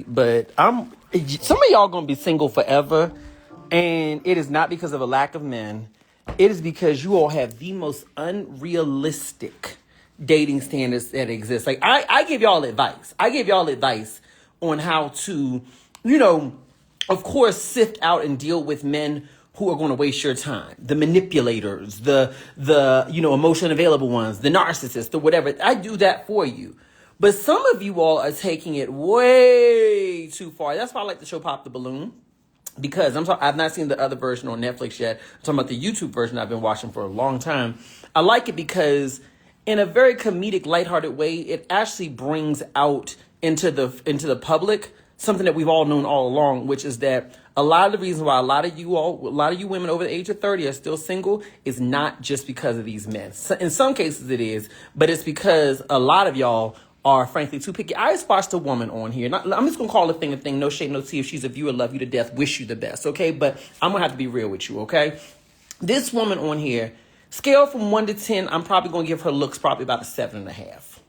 But some of y'all gonna be single forever, and it is not because of a lack of men. It is because you all have the most unrealistic dating standards that exist. Like I give y'all advice. I give y'all advice on how to, of course, sift out and deal with men who are going to waste your time. The manipulators, the emotionally available ones, the narcissists, the whatever. I do that for you. But some of you all are taking it way too far. That's why I like the show Pop the Balloon. Because I've not seen the other version on Netflix yet. I'm talking about the YouTube version I've been watching for a long time. I like it because in a very comedic, lighthearted way, it actually brings out into the public something that we've all known all along, which is that a lot of the reasons why a lot of you women over the age of 30 are still single is not just because of these men. In some cases it is, but it's because a lot of y'all are frankly too picky. I just watched a woman on here. I'm just going to call a thing. No shade, no tea. If she's a viewer, love you to death, wish you the best, okay? But I'm going to have to be real with you, okay? This woman on here, scale from 1 to 10, I'm probably going to give her looks probably about a 7.5.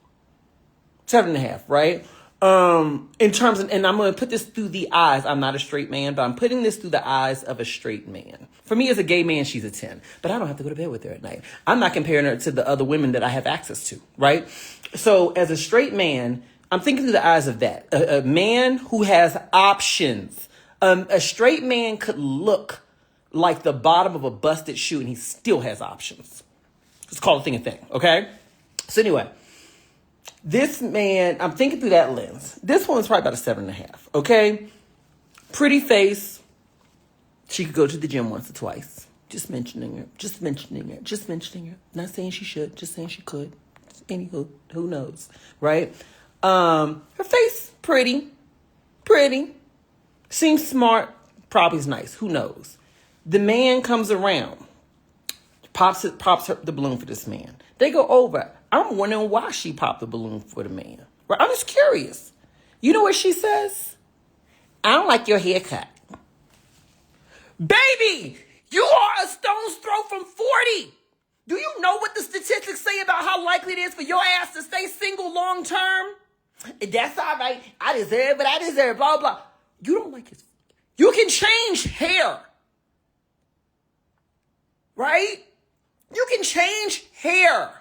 7.5, right? In terms of, and I'm going to put this through the eyes. I'm not a straight man, but I'm putting this through the eyes of a straight man. For me as a gay man, she's a 10, but I don't have to go to bed with her at night. I'm not comparing her to the other women that I have access to, right? So as a straight man, I'm thinking through the eyes of that. A man who has options. A straight man could look like the bottom of a busted shoe and he still has options. It's called a thing, okay? So anyway, this man, I'm thinking through that lens. This one's probably about a 7.5, okay? Pretty face. She could go to the gym once or twice. Just mentioning her. Not saying she should, just saying she could. Anywho, who knows, right? Her face, pretty. Seems smart, probably is nice, who knows? The man comes around, pops the balloon for this man. They go over. I'm wondering why she popped the balloon for the man. Right? I'm just curious. You know what she says? I don't like your haircut. Baby, you are a stone's throw from 40. Do you know what the statistics say about how likely it is for your ass to stay single long term? That's all right. I deserve it. Blah, blah. You don't like his. You can change hair. Right? You can change hair.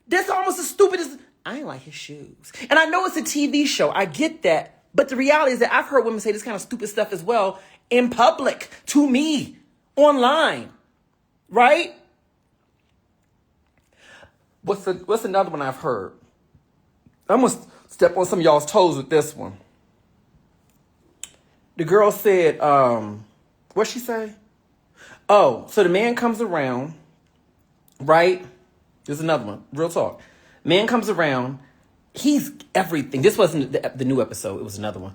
That's almost as stupid as, I ain't like his shoes. And I know it's a TV show. I get that. But the reality is that I've heard women say this kind of stupid stuff as well in public, to me, online. Right? What's another one I've heard? I'm going to step on some of y'all's toes with this one. The girl said, what'd she say? Oh, so the man comes around, right? There's another one. Real talk. Man comes around. He's everything. This wasn't the new episode. It was another one.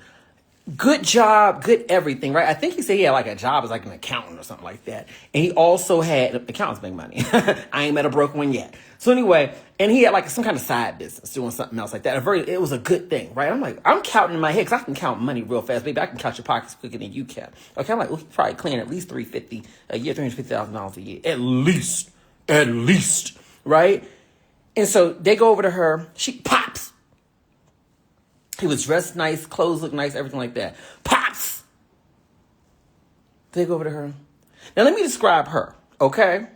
Good job, good everything, right? I think he said he had like a job as like an accountant or something like that. And he also had, accountants make money. I ain't met a broke one yet. So anyway, and he had like some kind of side business doing something else like that. It was a good thing, right? I'm counting in my head because I can count money real fast. Baby, I can count your pockets quicker than you can. Okay, I'm like, well, he's probably clearing at least $350 a year, $350,000 a year. At least, right? And so they go over to her. She pops. He was dressed nice, clothes look nice, everything like that. Pops! They go over to her. Now, let me describe her, okay?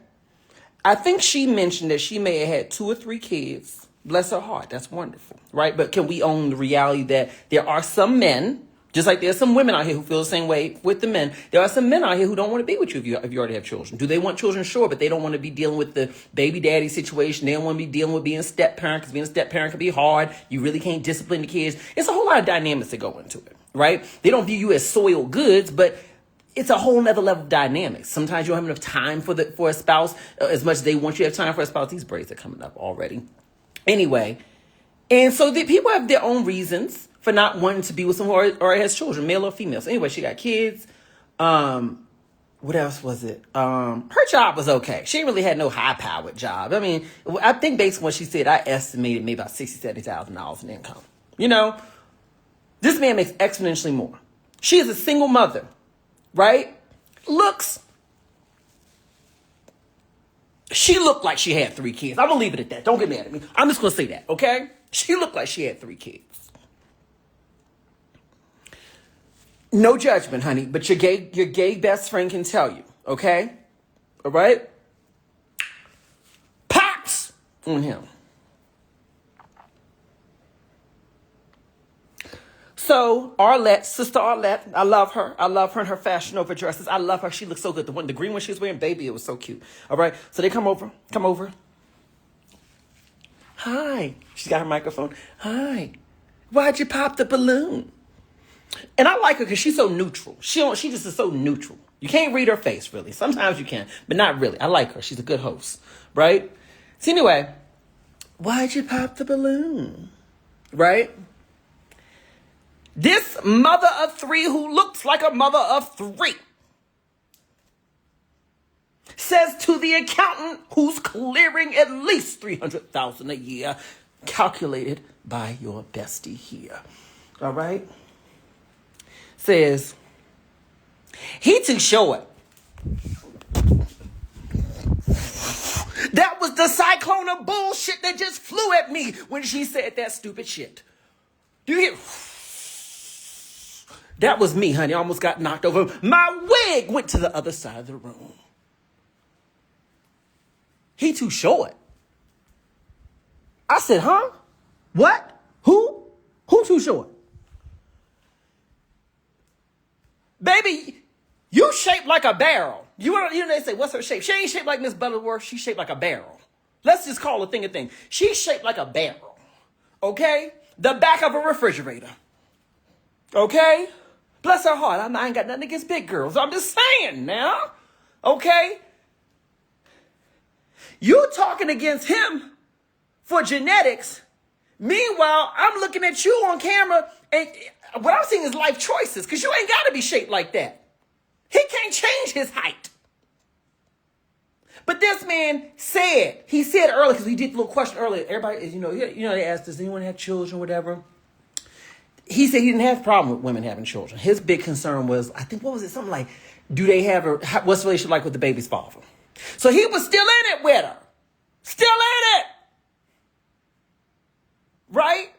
I think she mentioned that she may have had 2 or 3 kids. Bless her heart. That's wonderful, right? But can we own the reality that there are some men, just like there's some women out here who feel the same way with the men, there are some men out here who don't want to be with you if you already have children. Do they want children? Sure, but they don't want to be dealing with the baby daddy situation. They don't want to be dealing with being a step parent because being a step parent can be hard. You really can't discipline the kids. It's a whole lot of dynamics that go into it, right? They don't view you as soiled goods, but it's a whole nother level of dynamics. Sometimes you don't have enough time for a spouse as much as they want you to have time for a spouse. These braids are coming up already. Anyway, and so the people have their own reasons for not wanting to be with someone or has children, male or female. So anyway, she got kids. What else was it? Her job was okay. She really had no high-powered job. I mean, I think based on what she said, I estimated maybe about $60,000, $70,000 in income. You know, this man makes exponentially more. She is a single mother, right? She looked like she had 3 kids. I'm going to leave it at that. Don't get mad at me. I'm just going to say that, okay? She looked like she had 3 kids. No judgment, honey, but your gay best friend can tell you, okay? All right? Pops on him. So Arlette, sister Arlette, I love her. I love her and her Fashion Nova dresses. I love her. She looks so good. The green one she was wearing, baby, it was so cute. All right. So they come over. Hi. She's got her microphone. Hi. Why'd you pop the balloon? And I like her because she's so neutral. She just is so neutral. You can't read her face, really. Sometimes you can, but not really. I like her. She's a good host, right? So anyway, why'd you pop the balloon? Right? This mother of three who looks like a mother of three says to the accountant who's clearing at least $300,000 a year, calculated by your bestie here. All right? Says, he too short. That was the cyclone of bullshit that just flew at me when she said that stupid shit. Do you hear? That was me, honey. I almost got knocked over. My wig went to the other side of the room. He too short. I said, huh? What? Who? Who too short? Baby, you shaped like a barrel. You know they say, what's her shape? She ain't shaped like Miss Butterworth. She's shaped like a barrel. Let's just call a thing a thing. She's shaped like a barrel. Okay? The back of a refrigerator. Okay? Bless her heart. I ain't got nothing against big girls. I'm just saying now. Okay? You talking against him for genetics. Meanwhile, I'm looking at you on camera and what I'm seeing is life choices because you ain't got to be shaped like that. He can't change his height. But this man he said earlier, because we did a little question earlier. Everybody, they asked, does anyone have children or whatever? He said he didn't have a problem with women having children. His big concern was, I think, what was it? Something like, what's the relationship like with the baby's father? So he was still in it with her. Still in it. Right?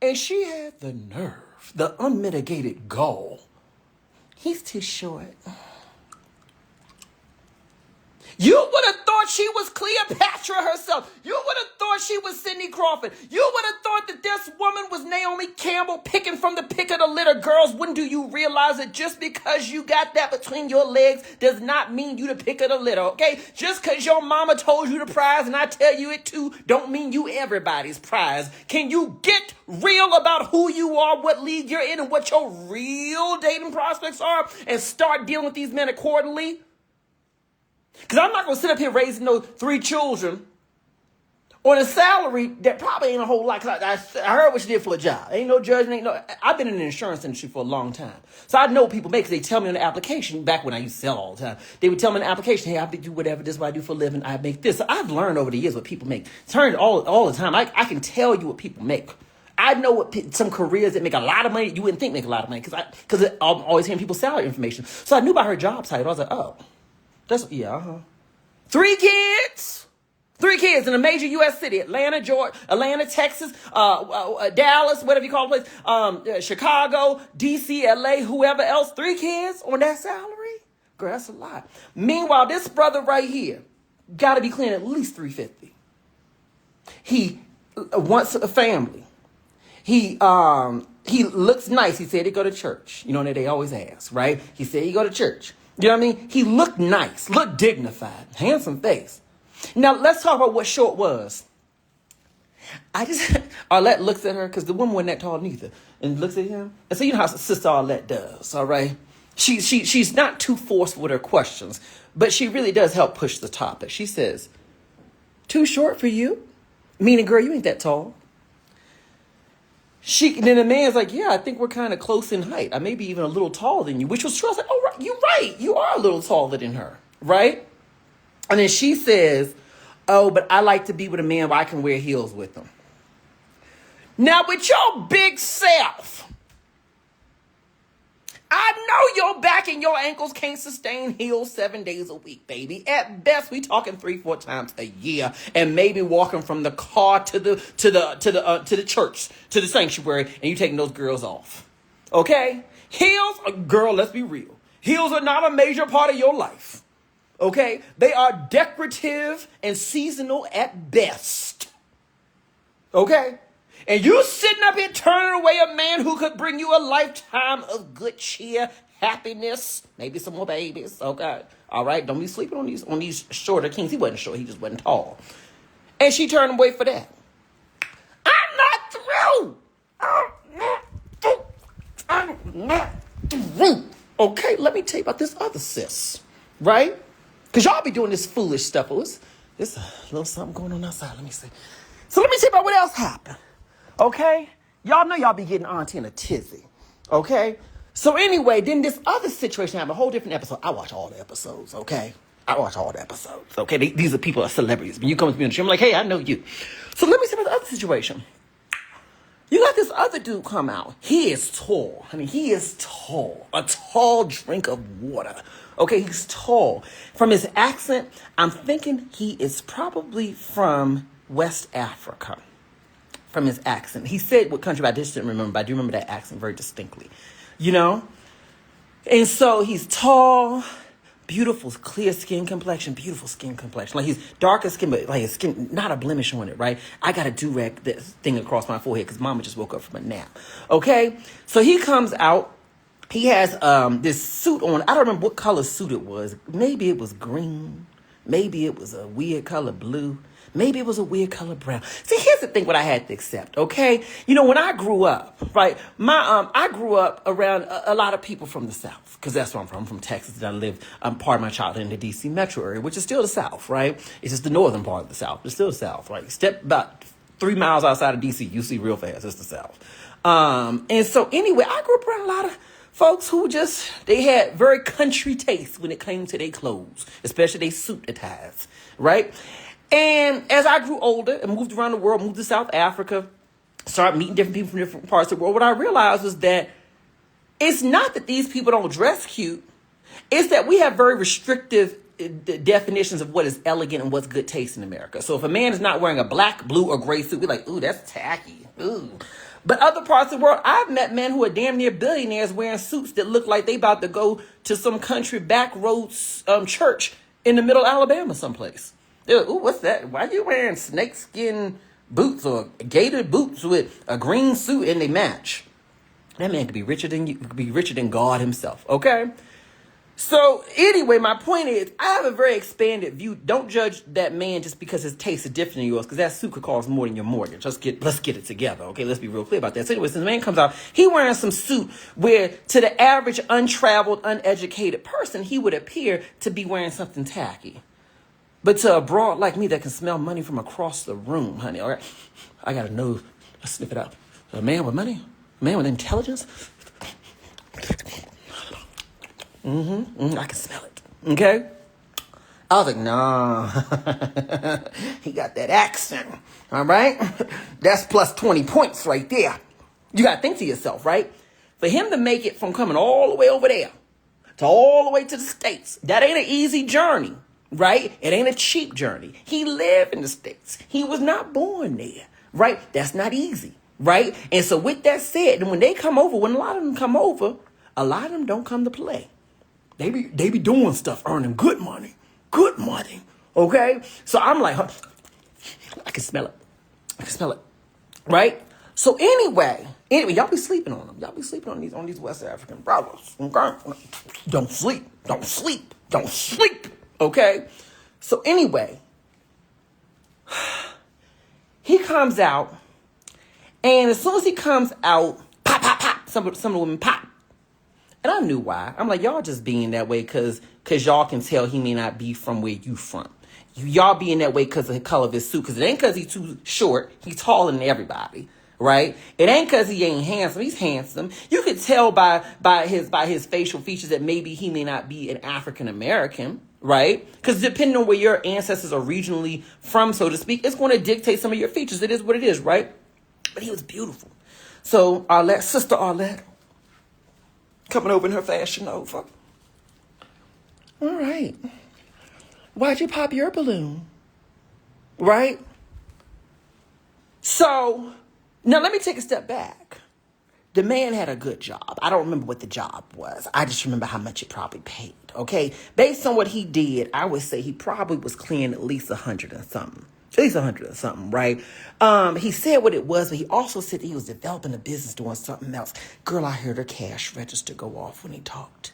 And she had the nerve, the unmitigated gall. He's too short. You would have thought she was Cleopatra herself. You would have thought she was Cindy Crawford. You would have thought that this woman was Naomi Campbell picking from the pick of the litter. Girls, when do you realize that just because you got that between your legs does not mean you the pick of the litter, okay? Just because your mama told you the prize and I tell you it too, don't mean you everybody's prize. Can you get real about who you are, what league you're in, and what your real dating prospects are, and start dealing with these men accordingly? Because I'm not going to sit up here raising those 3 children on a salary that probably ain't a whole lot. Cause I heard what you did for a job. Ain't no judgment. I've been in the insurance industry for a long time. So I know what people make. Cause they tell me on the application, back when I used to sell all the time, they would tell me on the application, hey, I do whatever, this is what I do for a living. I make this. So I've learned over the years what people make. Turned all the time. I can tell you what people make. I know what some careers that make a lot of money, you wouldn't think make a lot of money. Because I'm always hearing people's salary information. So I knew about her job title. I was like, oh. 3 kids. 3 kids in a major U.S. city. Atlanta, Georgia, Atlanta, Texas, Dallas, whatever you call the place, Chicago, D.C., L.A., whoever else. 3 kids on that salary? Girl, that's a lot. Meanwhile, this brother right here got to be clearing at least $350. He wants a family. He looks nice. He said he go to church. You know, they always ask, right? He said he go to church. You know what I mean? He looked nice, looked dignified, handsome face. Now, let's talk about what short was. Arlette looks at her, because the woman wasn't that tall neither, and looks at him. And so you know how Sister Arlette does, all right? She's not too forceful with her questions, but she really does help push the topic. She says, too short for you? Meaning, girl, you ain't that tall. Then the man's like, yeah, I think we're kind of close in height. I may be even a little taller than you, which was true. I was like, oh, right, you're right. You are a little taller than her, right? And then she says, oh, but I like to be with a man where I can wear heels with him. Now, with your big self, I know your back and your ankles can't sustain heels 7 days a week, baby. At best, we talking 3-4 times a year, and maybe walking from the car to the church, to the sanctuary, and you taking those girls off. Okay? Heels, girl, let's be real. Heels are not a major part of your life. Okay? They are decorative and seasonal at best. Okay? And you sitting up here turning away a man who could bring you a lifetime of good cheer, happiness, maybe some more babies. Okay? All right? Don't be sleeping on these shorter kings. He wasn't short. He just wasn't tall. And she turned away for that. I'm not through. I'm not through. Okay, let me tell you about this other sis, right? Because y'all be doing this foolish stuff. Oh, there's a little something going on outside. Let me see. So let me tell you about what else happened. Okay? Y'all know y'all be getting auntie in a tizzy. Okay? So anyway, then this other situation happened, a whole different episode. I watch all the episodes, okay? I watch all the episodes, okay? These are people, are celebrities. When you come to me on the show, I'm like, hey, I know you. So let me see about the other situation. You got this other dude come out. He is tall. I mean, he is tall. A tall drink of water. Okay, he's tall. From his accent, I'm thinking he is probably from West Africa. From his accent. He said what country, but I just didn't remember. But I do remember that accent very distinctly. You know? And so he's tall, beautiful, clear skin complexion, beautiful skin complexion. Like he's darker skin, but like his skin, not a blemish on it, right? I got a do-rag this thing across my forehead because mama just woke up from a nap. Okay? So he comes out. He has this suit on. I don't remember what color suit it was. Maybe it was green. Maybe it was a weird color blue. Maybe it was a weird color brown. See, here's the thing what I had to accept, okay? You know, when I grew up, right, I grew up around a lot of people from the South, because that's where I'm from. I'm from Texas, and I lived part of my childhood in the D.C. metro area, which is still the South, right? It's just the northern part of the South. It's still the South, right? Step about 3 miles outside of D.C., you see real fast, it's the South. And so anyway, I grew up around a lot of folks who they had very country taste when it came to their clothes, especially their suit attires, right? And as I grew older and moved around the world, moved to South Africa, started meeting different people from different parts of the world, what I realized was that it's not that these people don't dress cute. It's that we have very restrictive definitions of what is elegant and what's good taste in America. So if a man is not wearing a black, blue, or gray suit, we're like, ooh, that's tacky. Ooh. But other parts of the world, I've met men who are damn near billionaires wearing suits that look like they about to go to some country back roads church in the middle of Alabama someplace. They're like, ooh, what's that? Why are you wearing snakeskin boots or gator boots with a green suit and they match? That man could be richer than you, could be richer than God himself, okay? So anyway, my point is, I have a very expanded view. Don't judge that man just because his taste is different than yours, because that suit could cost more than your mortgage. Let's get it together, okay? Let's be real clear about that. So anyway, since the man comes out, he wearing some suit where to the average untraveled, uneducated person, he would appear to be wearing something tacky. But to a broad like me that can smell money from across the room, honey, all right? I got to know, let's sniff it out. A man with money? A man with intelligence? I can smell it, okay? I was like, nah, he got that accent, all right? That's plus 20 points right there. You got to think to yourself, right? For him to make it from coming all the way over there to all the way to the States, that ain't an easy journey. Right? It ain't a cheap journey. He lived in the States. He was not born there. Right? That's not easy. Right? And so with that said, when they come over, when a lot of them come over, a lot of them don't come to play. They be doing stuff, earning good money. Good money. Okay? So I'm like, huh, I can smell it. I can smell it. Right? So anyway, y'all be sleeping on them. Y'all be sleeping on these West African brothers. Okay? Don't sleep. Don't sleep. Don't sleep. Okay, so anyway, he comes out, and as soon as he comes out, pop, pop, pop, some of the women pop. And I knew why. I'm like, y'all just being that way because y'all can tell he may not be from where you from. Y'all being that way because of the color of his suit, because it ain't because he's too short. He's taller than everybody, right? It ain't because he ain't handsome. He's handsome. You could tell by his facial features that maybe he may not be an African American. Right? Because depending on where your ancestors are regionally from, so to speak, it's going to dictate some of your features. It is what it is, right? But he was beautiful. So Sister Arlette, coming over in her Fashion Nova. All right. Why'd you pop your balloon? Right? So, now let me take a step back. The man had a good job. I don't remember what the job was. I just remember how much it probably paid. Okay. Based on what he did, I would say he probably was clearing at least 100 and something. At least 100 or something, right? He said what it was, but he also said that he was developing a business doing something else. Girl, I heard her cash register go off when he talked.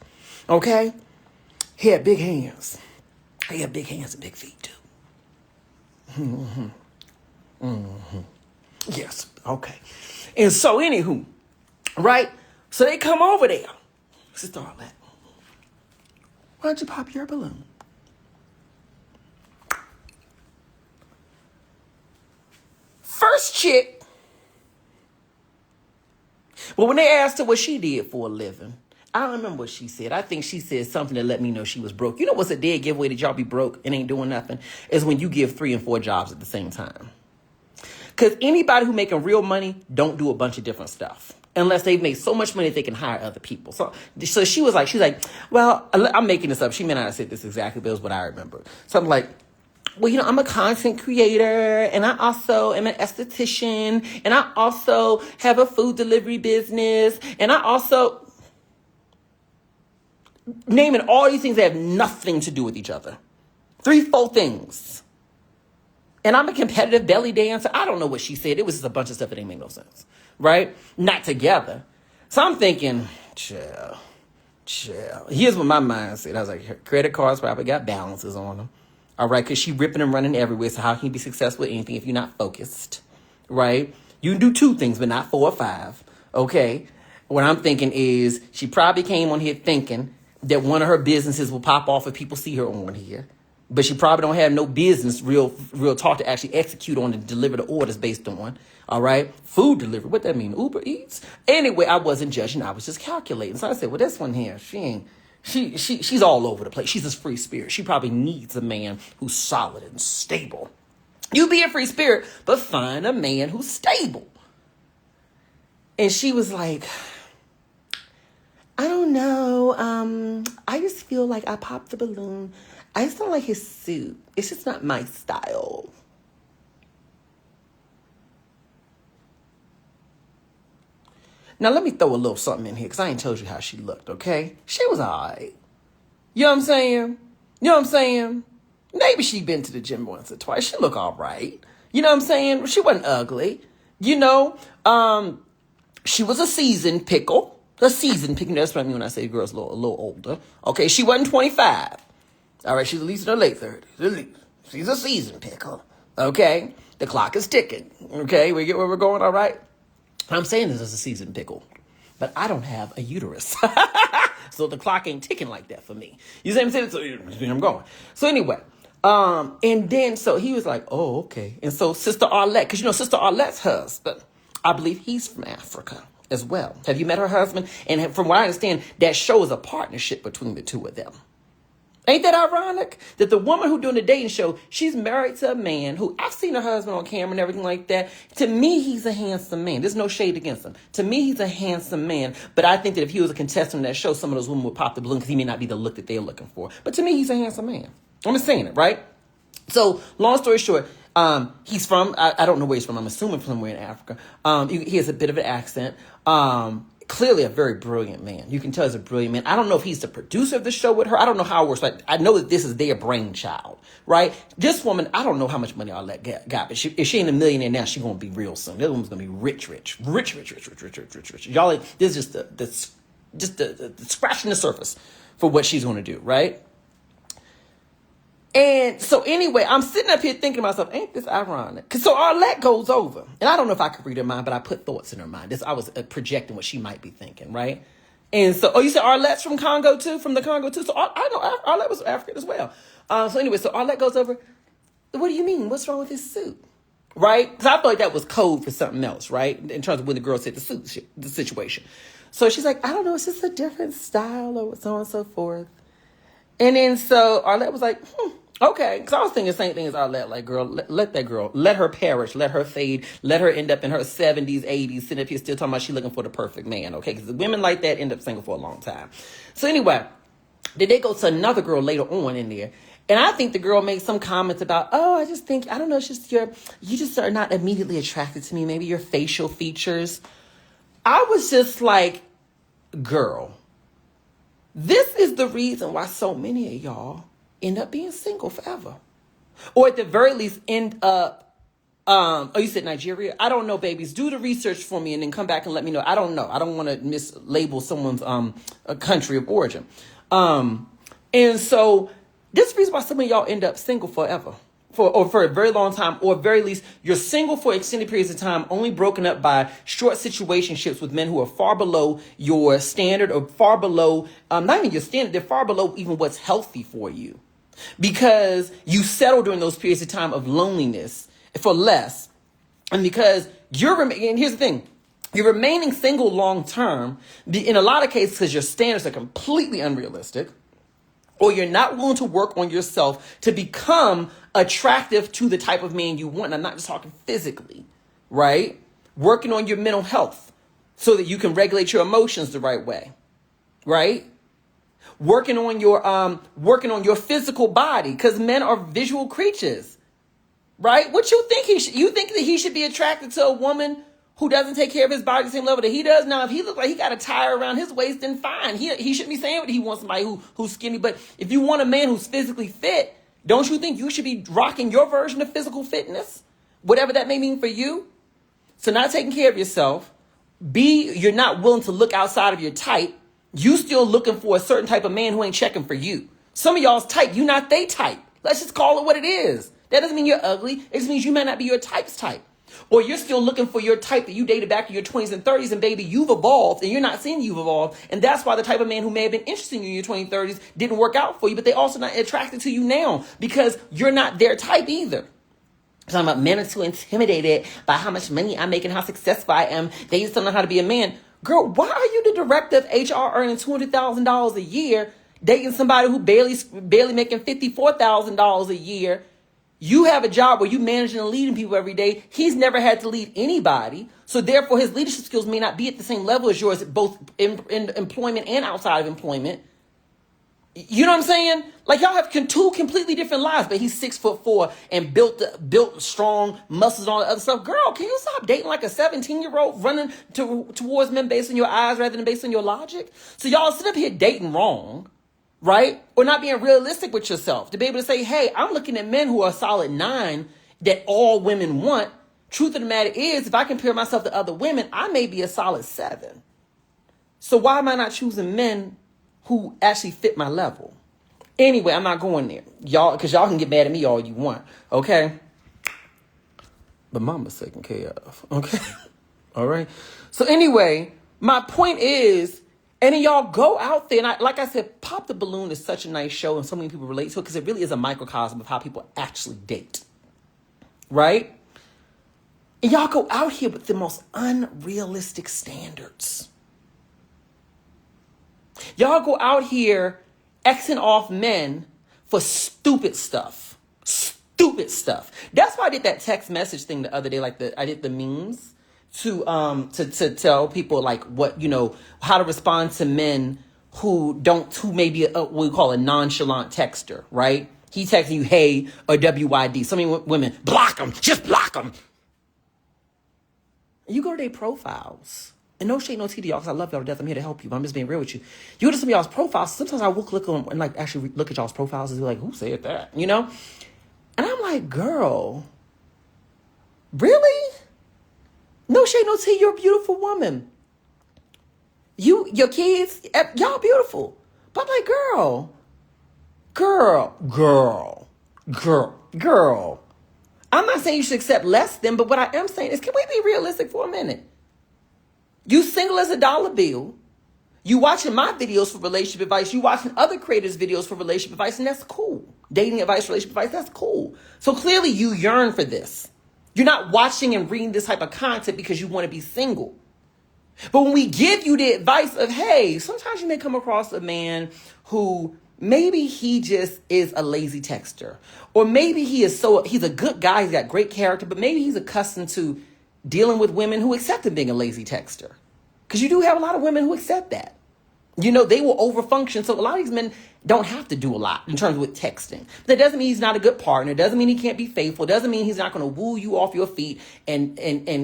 Okay? He had big hands. He had big hands and big feet, too. Yes. Okay. And so, anywho, right? So they come over there. Sister Arlette, why don't you pop your balloon? First chick. Well, when they asked her what she did for a living, I don't remember what she said. I think she said something that let me know she was broke. You know what's a dead giveaway that y'all be broke and ain't doing nothing? Is when you give 3 and 4 jobs at the same time. Because anybody who making real money don't do a bunch of different stuff. Unless they've made so much money that they can hire other people. So she was like, she's like, well, I'm making this up. She may not have said this exactly, but it was what I remember. So I'm like, well, you know, I'm a content creator, and I also am an esthetician, and I also have a food delivery business, and I also... naming all these things that have nothing to do with each other. 3, 4 things. And I'm a competitive belly dancer. I don't know what she said. It was just a bunch of stuff that didn't make no sense. Right? Not together. So I'm thinking, chill. Here's what my mind said. I was like, her credit cards probably got balances on them. All right? Because she ripping and running everywhere. So how can you be successful at anything if you're not focused? Right? You can do 2 things, but not 4 or 5. Okay? What I'm thinking is she probably came on here thinking that one of her businesses will pop off if people see her on here. But she probably don't have no business, real talk, to actually execute on and deliver the orders based on. All right? Food delivery. What that mean? Uber Eats? Anyway, I wasn't judging. I was just calculating. So I said, well, this one here, she's all over the place. She's this free spirit. She probably needs a man who's solid and stable. You be a free spirit, but find a man who's stable. And she was like... I don't know. I just feel like I popped the balloon. I just don't like his suit. It's just not my style. Now, let me throw a little something in here because I ain't told you how she looked, okay? She was all right. You know what I'm saying? You know what I'm saying? Maybe she been to the gym once or twice. She look all right. You know what I'm saying? She wasn't ugly. You know, she was a seasoned pickle. A seasoned pickle. That's what I mean when I say the girl's a little older. Okay, she wasn't 25. All right, she's at least in her late 30s. At least. She's a seasoned pickle. Okay? The clock is ticking. Okay? We get where we're going, all right? I'm saying this as a seasoned pickle. But I don't have a uterus. So the clock ain't ticking like that for me. You see what I'm saying? So I'm going. So anyway. And then, so he was like, oh, okay. And so Sister Arlette, because you know Sister Arlette's husband, I believe he's from Africa as well. Have you met her husband? And from what I understand, that shows a partnership between the two of them. Ain't that ironic? That the woman who doing the dating show, she's married to a man who, I've seen her husband on camera and everything like that. To me, he's a handsome man. There's no shade against him. To me, he's a handsome man. But I think that if he was a contestant on that show, some of those women would pop the balloon because he may not be the look that they're looking for. But to me, he's a handsome man. I'm just saying it, right? So, long story short, he's from, I don't know where he's from. I'm assuming from somewhere in Africa. He has a bit of an accent. Clearly a very brilliant man. You can tell he's a brilliant man. I don't know if he's the producer of the show with her. I don't know how it works. But I know that this is their brainchild, right? This woman, I don't know how much money Arlette got, but if she ain't a millionaire now, she's going to be real soon. This woman's going to be rich. Y'all, this is just the scratching the surface for what she's going to do, right? And so anyway, I'm sitting up here thinking to myself, ain't this ironic? Cause so Arlette goes over, and I don't know if I could read her mind, but I put thoughts in her mind. I was projecting what she might be thinking, right? And so, oh, you said Arlette's from Congo too, from the Congo too. So I know Arlette was African as well. So anyway, so Arlette goes over. What do you mean? What's wrong with his suit? Right? Because I thought like that was code for something else, right? In terms of when the girl said the situation. So she's like, I don't know, it's just a different style or so on and so forth. And then so Arlette was like, okay. Because I was thinking the same thing as Arlette. Like, girl, let that girl, let her perish, let her fade, let her end up in her 70s, 80s, sitting up here still talking about she looking for the perfect man, okay? Because women like that end up single for a long time. So anyway, then they go to another girl later on in there. And I think the girl made some comments about, oh, I just think, I don't know, it's just you just are not immediately attracted to me. Maybe your facial features. I was just like, girl, this is the reason why so many of y'all end up being single forever. Or at the very least end up, oh, you said Nigeria? I don't know, babies. Do the research for me and then come back and let me know. I don't know. I don't want to mislabel someone's a country of origin. And so this is the reason why some of y'all end up single forever. For a very long time, or at very least you're single for extended periods of time, only broken up by short situationships with men who are far below your standard, or far below, not even your standard, they're far below even what's healthy for you. Because you settle during those periods of time of loneliness for less. And because and here's the thing, you're remaining single long term, in a lot of cases because your standards are completely unrealistic, or you're not willing to work on yourself to become attractive to the type of man you want. And I'm not just talking physically, right? Working on your mental health so that you can regulate your emotions the right way, right? Working on your physical body, because men are visual creatures, right? What you think you think that he should be attracted to a woman who doesn't take care of his body the same level that he does? Now, if he looks like he got a tire around his waist, then fine. He shouldn't be saying what he wants, somebody who's skinny. But if you want a man who's physically fit, don't you think you should be rocking your version of physical fitness, whatever that may mean for you? So not taking care of yourself. B, you're not willing to look outside of your type. You still looking for a certain type of man who ain't checking for you. Some of y'all's type, you not they type. Let's just call it what it is. That doesn't mean you're ugly. It just means you might not be your type's type. Or you're still looking for your type that you dated back in your 20s and 30s, and baby, you've evolved, and you're not seeing you've evolved. And that's why the type of man who may have been interested in you in your 20s and 30s didn't work out for you, but they also not attracted to you now because you're not their type either. I'm talking about men are too intimidated by how much money I make and how successful I am. They just don't know how to be a man. Girl, why are you the director of HR earning $200,000 a year, dating somebody who barely making $54,000 a year? You have a job where you managing and leading people every day. He's never had to lead anybody. So therefore, his leadership skills may not be at the same level as yours, both in employment and outside of employment. You know what I'm saying? Like, y'all have two completely different lives, but he's 6'4" and built strong muscles and all that other stuff. Girl, can you stop dating like a 17-year-old running towards men based on your eyes rather than based on your logic? So y'all sit up here dating wrong, right? Or not being realistic with yourself to be able to say, hey, I'm looking at men who are a solid 9 that all women want. Truth of the matter is, if I compare myself to other women, I may be a solid 7. So why am I not choosing men who actually fit my level? Anyway, I'm not going there. Y'all, because y'all can get mad at me all you want, okay? But mama's taken care of, okay? All right? So anyway, my point is, and then y'all go out there, and like I said, Pop the Balloon is such a nice show, and so many people relate to it because it really is a microcosm of how people actually date, right? And y'all go out here with the most unrealistic standards. Y'all go out here Xing off men for stupid stuff. Stupid stuff. That's why I did that text message thing the other day, I did the memes to tell people like what, how to respond to men who may be what we call a nonchalant texter, right? He texting you, hey, or WYD. So many women, block them, just block them. And you go to their profiles. And no shade, no tea to y'all, because I love y'all to death. I'm here to help you, but I'm just being real with you. You go to some of y'all's profiles. Sometimes I will click on and actually look at y'all's profiles and be like, who said that? And I'm like, girl, really? No shade, no tea. You're a beautiful woman. Your kids, y'all beautiful. But I'm like, girl. I'm not saying you should accept less than, but what I am saying is, can we be realistic for a minute? You single as a dollar bill. You watching my videos for relationship advice. You watching other creators' videos for relationship advice, and that's cool. Dating advice, relationship advice, that's cool. So clearly you yearn for this. You're not watching and reading this type of content because you want to be single. But when we give you the advice of, hey, sometimes you may come across a man who maybe he just is a lazy texter. Or maybe he's a good guy, he's got great character, but maybe he's accustomed to dealing with women who accept him being a lazy texter. Because you do have a lot of women who accept that. They will overfunction. So a lot of these men don't have to do a lot in terms with texting. But that doesn't mean he's not a good partner. It doesn't mean he can't be faithful. It doesn't mean he's not going to woo you off your feet and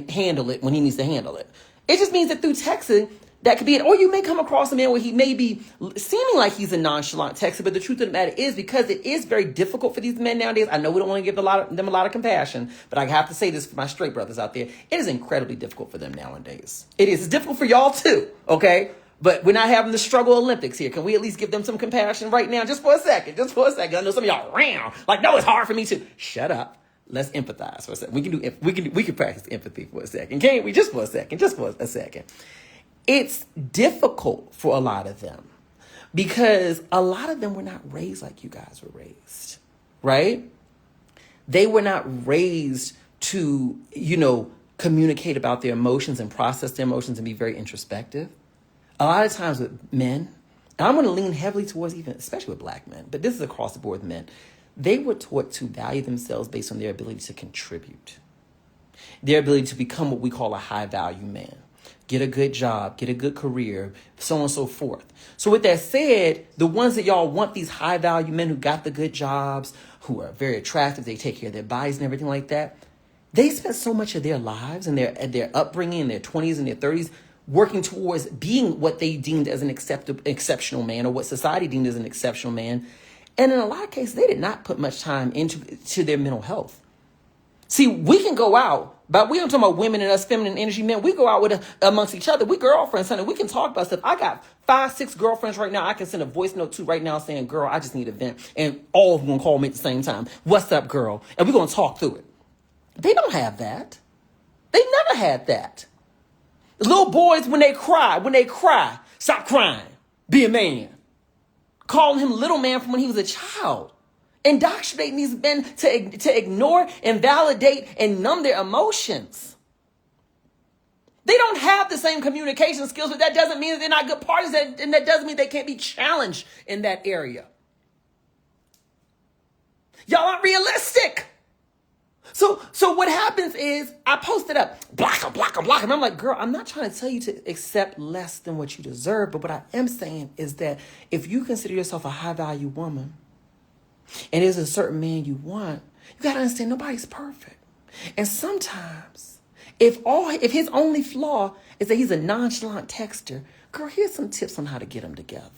handle it when he needs to handle it. It just means that through texting, that could be it. Or you may come across a man where he may be seeming like he's a nonchalant texter, but the truth of the matter is, because it is very difficult for these men nowadays. I know we don't want to give them a lot of compassion, but I have to say this for my straight brothers out there. It is incredibly difficult for them nowadays. It is. It's difficult for y'all too, okay? But we're not having the struggle Olympics here. Can we at least give them some compassion right now? Just for a second. Just for a second. I know some of y'all round. Like, no, it's hard for me too. Shut up. Let's empathize for a second. We can practice empathy for a second. Can't we? Just for a second. Just for a second. It's difficult for a lot of them because a lot of them were not raised like you guys were raised, right? They were not raised to, communicate about their emotions and process their emotions and be very introspective. A lot of times with men, and I'm going to lean heavily towards especially with black men, but this is across the board with men, they were taught to value themselves based on their ability to contribute, their ability to become what we call a high value man. Get a good job, get a good career, so on and so forth. So with that said, the ones that y'all want, these high value men who got the good jobs, who are very attractive, they take care of their bodies and everything like that, they spent so much of their lives and their upbringing in their 20s and their 30s working towards being what they deemed as an exceptional man, or what society deemed as an exceptional man. And in a lot of cases, they did not put much time into their mental health. See, we can go out, but we don't talk about women and us feminine energy men. We go out amongst each other. We girlfriends, honey. We can talk about stuff. I got 5, 6 girlfriends right now. I can send a voice note to right now saying, girl, I just need a vent. And all of them going to call me at the same time. What's up, girl? And we're going to talk through it. They don't have that. They never had that. Little boys, when they cry, stop crying. Be a man. Calling him little man from when he was a child. Indoctrinating these men to ignore and validate and numb their emotions. They don't have the same communication skills, but that doesn't mean that they're not good parties, and that doesn't mean they can't be challenged in that area. Y'all aren't realistic. So what happens is I post it up, block them. I'm like, girl, I'm not trying to tell you to accept less than what you deserve, but what I am saying is that if you consider yourself a high value woman, and there's a certain man you want, you got to understand nobody's perfect. And sometimes, if his only flaw is that he's a nonchalant texter, girl, here's some tips on how to get him together.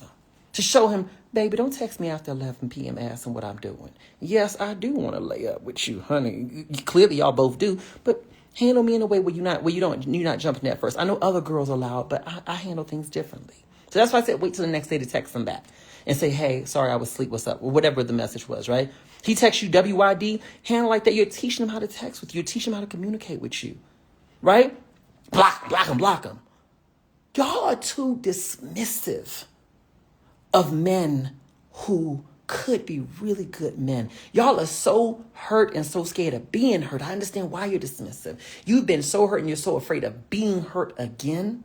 To show him, baby, don't text me after 11 p.m. asking what I'm doing. Yes, I do want to lay up with you, honey. Clearly, y'all both do. But handle me in a way where you're not jumping that first. I know other girls allow it, but I handle things differently. So that's why I said wait till the next day to text him back. And say, hey, sorry, I was asleep, what's up? Or whatever the message was, right? He texts you WYD, handle like that. You're teaching him how to text with you. You're teaching him how to communicate with you, right? Block him. Y'all are too dismissive of men who could be really good men. Y'all are so hurt and so scared of being hurt. I understand why you're dismissive. You've been so hurt and you're so afraid of being hurt again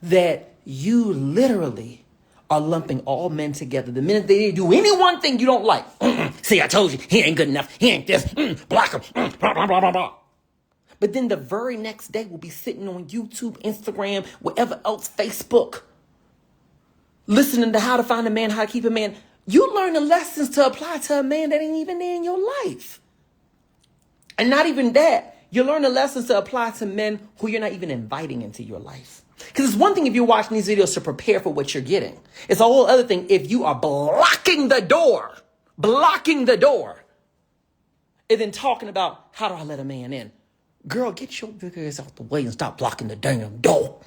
that you literally are lumping all men together. The minute they do any one thing you don't like, see, I told you, he ain't good enough. He ain't this. Block him. Blah, blah, blah, blah, blah. But then the very next day we'll be sitting on YouTube, Instagram, whatever else, Facebook, listening to how to find a man, how to keep a man. You learn the lessons to apply to a man that ain't even there in your life. And not even that. You learn the lessons to apply to men who you're not even inviting into your life. Because it's one thing if you're watching these videos to prepare for what you're getting. It's a whole other thing if you are blocking the door, and then talking about, how do I let a man in? Girl, get your big ass out the way and stop blocking the damn door.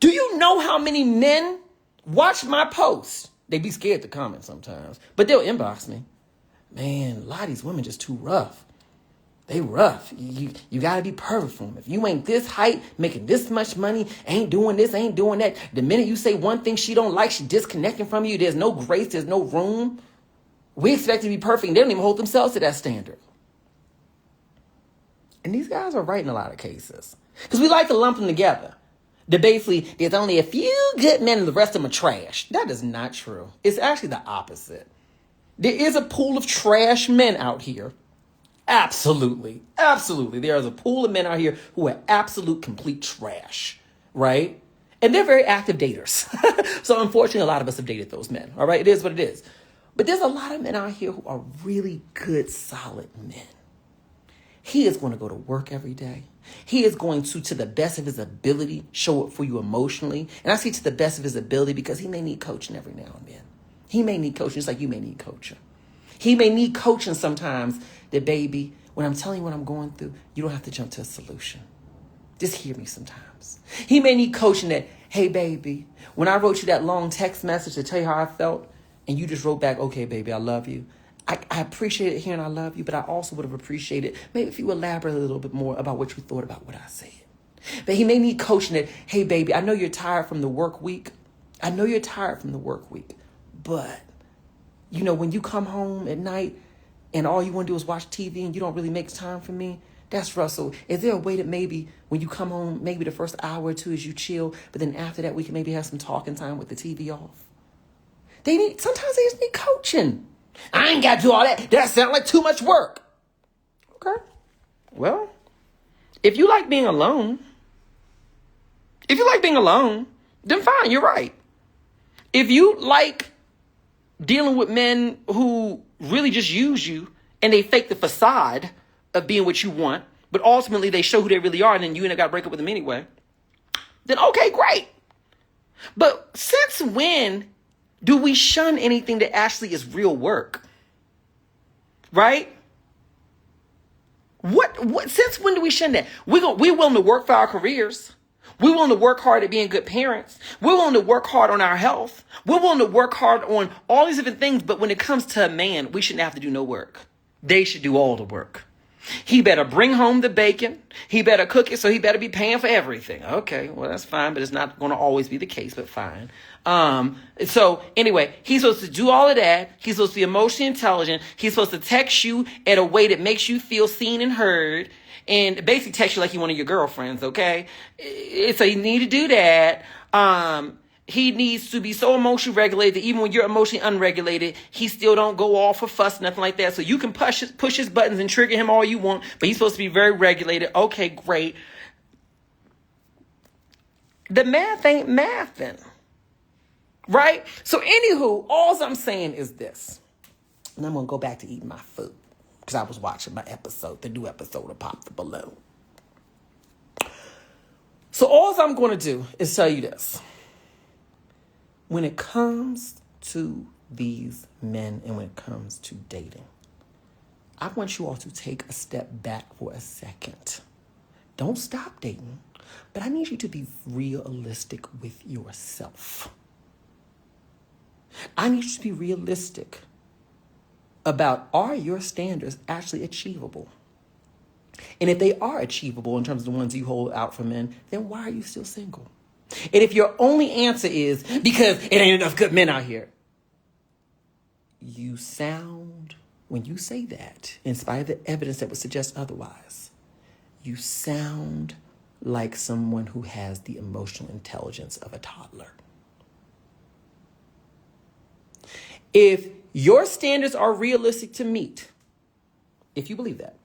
Do you know how many men watch my posts? They be scared to comment sometimes, but they'll inbox me. Man, a lot of these women just too rough. They rough. You got to be perfect for them. If you ain't this height, making this much money, ain't doing this, ain't doing that, the minute you say one thing she don't like, she disconnecting from you. There's no grace. There's no room. We expect to be perfect, and they don't even hold themselves to that standard. And these guys are right in a lot of cases. Because we like to lump them together. That basically, there's only a few good men and the rest of them are trash. That is not true. It's actually the opposite. There is a pool of trash men out here. Absolutely. There is a pool of men out here who are absolute, complete trash, right? And they're very active daters. So unfortunately, a lot of us have dated those men, all right? It is what it is. But there's a lot of men out here who are really good, solid men. He is going to go to work every day. He is going to the best of his ability, show up for you emotionally. And I say to the best of his ability because he may need coaching every now and then. He may need coaching just like you may need coaching. He may need coaching sometimes that, baby, when I'm telling you what I'm going through, you don't have to jump to a solution. Just hear me sometimes. He may need coaching that, hey, baby, when I wrote you that long text message to tell you how I felt, and you just wrote back, okay, baby, I love you. I appreciate it hearing I love you, but I also would have appreciated maybe if you elaborate a little bit more about what you thought about what I said. But he may need coaching that, hey, baby, I know you're tired from the work week. I know you're tired from the work week. But, you know, when you come home at night and all you want to do is watch TV and you don't really make time for me, that's Russell. Is there a way that maybe when you come home, maybe the first hour or two is you chill, but then after that we can maybe have some talking time with the TV off? Sometimes they just need coaching. I ain't got to do all that. That sounds like too much work. Okay. Well, if you like being alone, then fine, you're right. If you like dealing with men who really just use you and they fake the facade of being what you want, but ultimately they show who they really are and then you end up got to break up with them anyway, then okay, great. But since when do we shun anything that actually is real work? Right? Since when do we shun that? We're willing to work for our careers. We're willing to work hard at being good parents. We're willing to work hard on our health. We're willing to work hard on all these different things. But when it comes to a man, we shouldn't have to do no work. They should do all the work. He better bring home the bacon. He better cook it, so he better be paying for everything. Okay, well, that's fine, but it's not going to always be the case, but fine. So anyway, he's supposed to do all of that. He's supposed to be emotionally intelligent. He's supposed to text you in a way that makes you feel seen and heard, and basically text you like you're one of your girlfriends, okay? So you need to do that. He needs to be so emotionally regulated that even when you're emotionally unregulated, he still don't go off or fuss, nothing like that. So you can push his buttons and trigger him all you want, but he's supposed to be very regulated. Okay, great. The math ain't mathing, right? So anywho, all I'm saying is this, and I'm going to go back to eating my food because I was watching the new episode of Pop the Balloon. So all I'm going to do is tell you this. When it comes to these men and when it comes to dating, I want you all to take a step back for a second. Don't stop dating, but I need you to be realistic with yourself. I need you to be realistic about, are your standards actually achievable? And if they are achievable in terms of the ones you hold out for men, then why are you still single? And if your only answer is because it ain't enough good men out here, you sound, when you say that, in spite of the evidence that would suggest otherwise, you sound like someone who has the emotional intelligence of a toddler. If your standards are realistic to meet, if you believe that,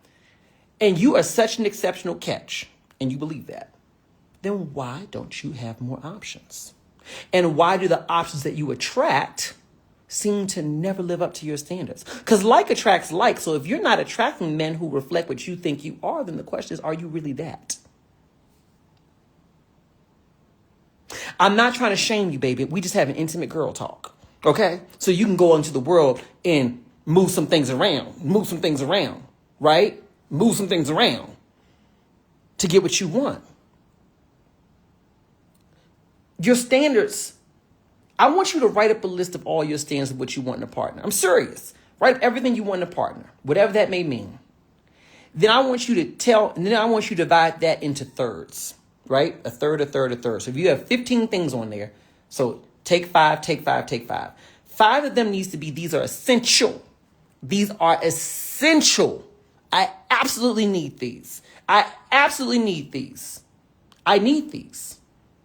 and you are such an exceptional catch, and you believe that, then why don't you have more options? And why do the options that you attract seem to never live up to your standards? Because like attracts like. So if you're not attracting men who reflect what you think you are, then the question is, are you really that? I'm not trying to shame you, baby. We just have an intimate girl talk. Okay? So you can go into the world and move some things around, right? Move some things around to get what you want. Your standards, I want you to write up a list of all your standards of what you want in a partner. I'm serious. Write up everything you want in a partner, whatever that may mean. Then I want you to divide that into thirds, right? A third, a third, a third. So if you have 15 things on there, so take 5, take 5, take 5. 5 of them needs to be, these are essential. These are essential. I absolutely need these. I need these,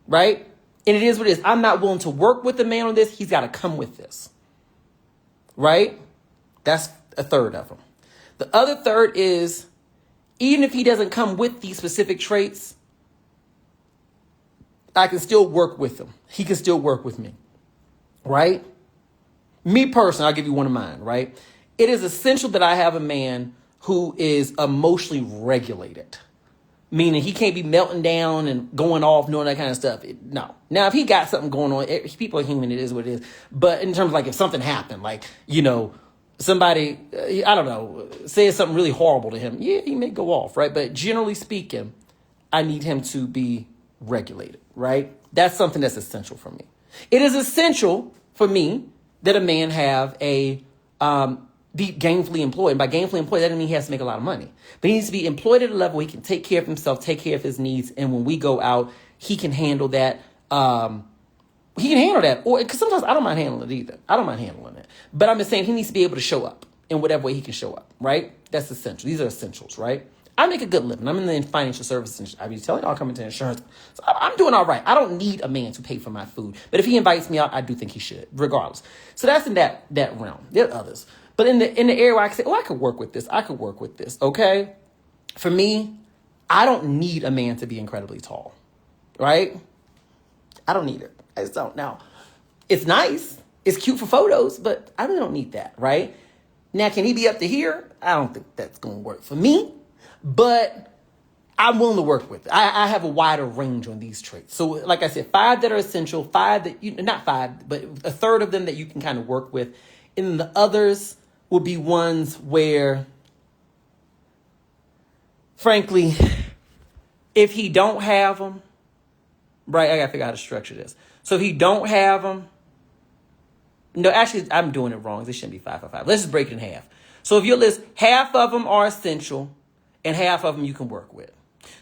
right? And it is what it is. I'm not willing to work with the man on this. He's got to come with this, right? That's a third of them. The other third is, even if he doesn't come with these specific traits, I can still work with him. He can still work with me, right? Me personally, I'll give you one of mine, right? It is essential that I have a man who is emotionally regulated. Meaning he can't be melting down and going off, doing that kind of stuff. No. Now, if he got something going on, people are human, it is what it is. But in terms of like if something happened, like, somebody, I don't know, says something really horrible to him, yeah, he may go off, right? But generally speaking, I need him to be regulated, right? That's something that's essential for me. It is essential for me that a man have be gainfully employed. And by gainfully employed, that doesn't mean he has to make a lot of money. But he needs to be employed at a level where he can take care of himself, take care of his needs. And when we go out, he can handle that. He can handle that. Or because sometimes I don't mind handling it either. I don't mind handling it. But I'm just saying he needs to be able to show up in whatever way he can show up, right? That's essential. These are essentials, right? I make a good living. I'm in the financial services. I be telling y'all, coming to insurance. So I'm doing all right. I don't need a man to pay for my food. But if he invites me out, I do think he should, regardless. So that's in that realm. There are others. But in the area where I can say, I could work with this. I could work with this, okay? For me, I don't need a man to be incredibly tall, right? I don't need it. I just don't. Now, it's nice. It's cute for photos, but I really don't need that, right? Now, can he be up to here? I don't think that's going to work for me, but I'm willing to work with it. I have a wider range on these traits. So like I said, 5 that are essential, 5 that not 5, but a third of them that you can kind of work with. And then the others will be ones where, frankly, if he don't have them, right, I got to figure out how to structure this. So if he don't have them, no, actually, I'm doing it wrong. This shouldn't be 5 for 5. Let's just break it in half. So if your list, half of them are essential and half of them you can work with.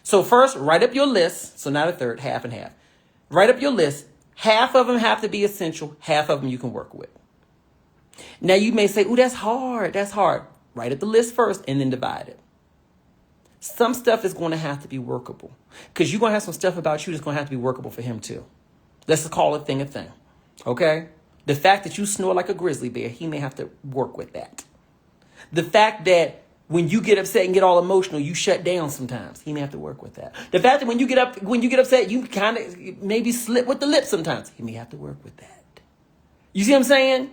So first, write up your list. So not a third, half and half. Write up your list. Half of them have to be essential. Half of them you can work with. Now you may say, that's hard. That's hard. Write up the list first and then divide it. Some stuff is going to have to be workable because you're going to have some stuff about you that's going to have to be workable for him too. Let's call a thing. Okay? The fact that you snore like a grizzly bear, he may have to work with that. The fact that when you get upset and get all emotional, you shut down sometimes. He may have to work with that. The fact that when you get upset, you kind of maybe slip with the lips sometimes. He may have to work with that. You see what I'm saying?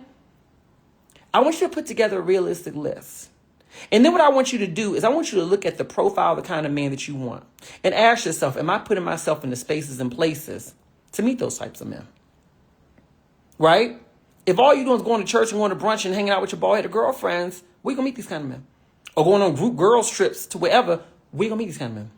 I want you to put together a realistic list. And then what I want you to do is I want you to look at the profile of the kind of man that you want and ask yourself, am I putting myself in the spaces and places to meet those types of men? Right? If all you're doing is going to church and going to brunch and hanging out with your bald-headed girlfriends, where you going to meet these kind of men? Or going on group girls trips to wherever, where you going to meet these kind of men?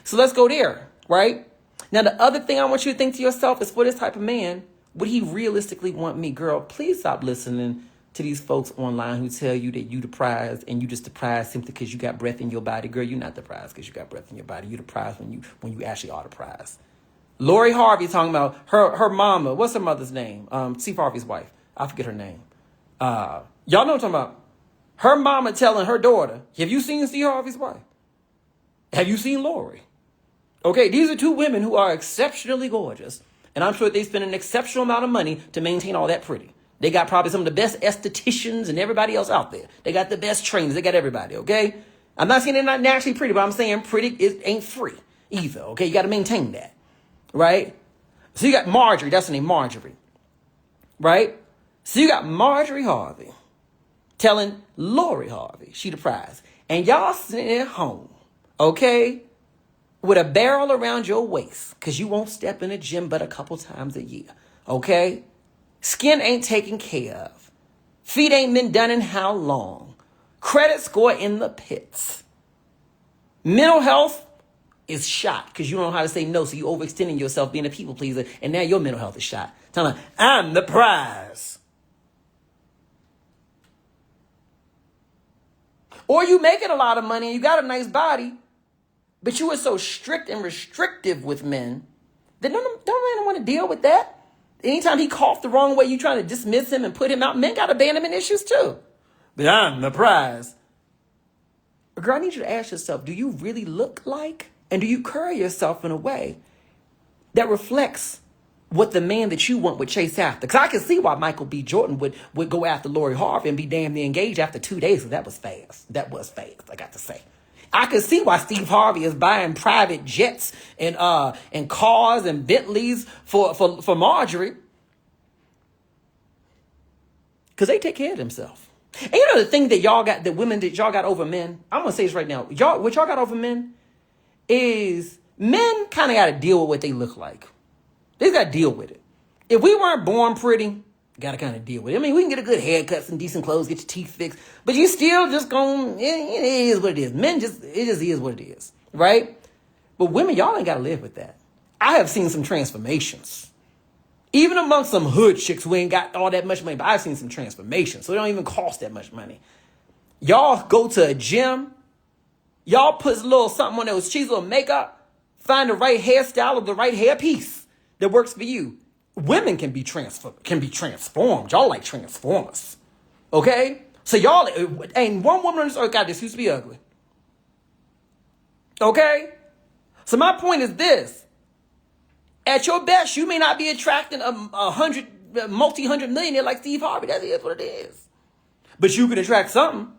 So let's go there, right? Now, the other thing I want you to think to yourself is, for this type of man, would he realistically want me? Girl, please stop listening to these folks online who tell you that you the prize and you just the prize simply because you got breath in your body. Girl, you're not the prize because you got breath in your body. You're the prize when you actually are the prize. Lori Harvey talking about her mama. What's her mother's name? Steve Harvey's wife. I forget her name. Y'all know what I'm talking about. Her mama telling her daughter, have you seen Steve Harvey's wife? Have you seen Lori? Okay, these are 2 women who are exceptionally gorgeous. And I'm sure they spend an exceptional amount of money to maintain all that pretty. They got probably some of the best estheticians and everybody else out there. They got the best trainers. They got everybody, okay? I'm not saying they're not naturally pretty, but I'm saying pretty ain't free either, okay? You got to maintain that, right? So you got Marjorie. That's her name, Marjorie, right? So you got Marjorie Harvey telling Lori Harvey she the prize. And y'all sitting at home, okay, with a barrel around your waist because you won't step in the gym but a couple times a year, okay? Skin ain't taken care of. Feet ain't been done in how long. Credit score in the pits. Mental health is shot because you don't know how to say no, so you overextending yourself being a people pleaser, and now your mental health is shot. Telling her, I'm the prize. Or you making a lot of money and you got a nice body, but you are so strict and restrictive with men that don't men want to deal with that. Anytime he coughed the wrong way, you trying to dismiss him and put him out. Men got abandonment issues too. But I'm the prize. But girl, I need you to ask yourself, do you really look like, and do you carry yourself in a way that reflects what the man that you want would chase after? Because I can see why Michael B. Jordan would go after Lori Harvey and be damn near engaged after 2 days. Because that was fast. That was fast, I got to say. I can see why Steve Harvey is buying private jets and cars and Bentleys for Marjorie. Because they take care of themselves. And you know the thing that y'all got, the women that y'all got over men, I'm going to say this right now. What y'all got over men is men kind of got to deal with what they look like. They got to deal with it. If we weren't born pretty, got to kind of deal with it. I mean, we can get a good haircut, some decent clothes, get your teeth fixed, but you still just going, it is what it is. Men it just is what it is, right? But women, y'all ain't got to live with that. I have seen some transformations. Even among some hood chicks who ain't got all that much money, but I've seen some transformations, so it don't even cost that much money. Y'all go to a gym, y'all put a little something on those cheese, little makeup, find the right hairstyle or the right hairpiece that works for you. Women can be transformed. Y'all like transformers, okay? So y'all ain't one woman on this earth got this used to be ugly, okay? So my point is this. At your best, you may not be attracting a multi-hundred millionaire like Steve Harvey. That is what it is. But you can attract something.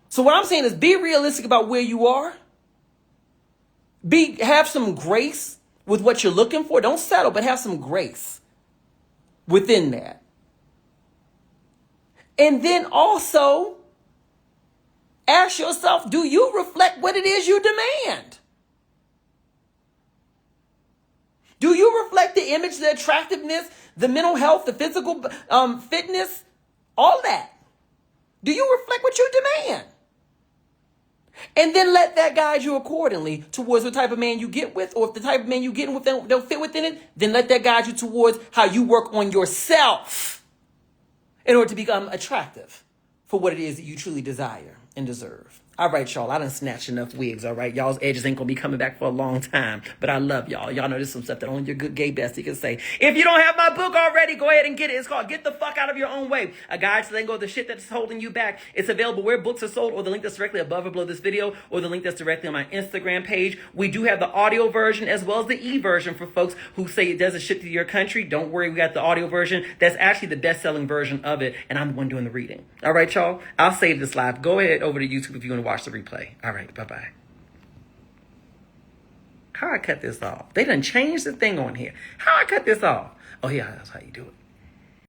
So what I'm saying is be realistic about where you are. Have some grace with what you're looking for. Don't settle, but have some grace within that. And then also ask yourself, do you reflect what it is you demand? Do you reflect the image, the attractiveness, the mental health, the physical fitness, all that? Do you reflect what you demand? And then let that guide you accordingly towards the type of man you get with, or if the type of man you get with don't fit within it, then let that guide you towards how you work on yourself in order to become attractive for what it is that you truly desire and deserve. All right, y'all, I done snatched enough wigs, all right? Y'all's edges ain't gonna be coming back for a long time, but I love y'all. Y'all know there's some stuff that only your good gay bestie can say. If you don't have my book already, go ahead and get it. It's called Get the Fuck Out of Your Own Way, a guide to letting go of the shit that's holding you back. It's available where books are sold, or the link that's directly above or below this video, or the link that's directly on my Instagram page. We do have the audio version as well as the e-version for folks who say it doesn't ship to your country. Don't worry, we got the audio version. That's actually the best-selling version of it, and I'm the one doing the reading. All right, y'all? I'll save this live. Go ahead over to YouTube if you want to watch the replay. All right, bye-bye. How I cut this off? They done changed the thing on here. How I cut this off? Oh, yeah, that's how you do it.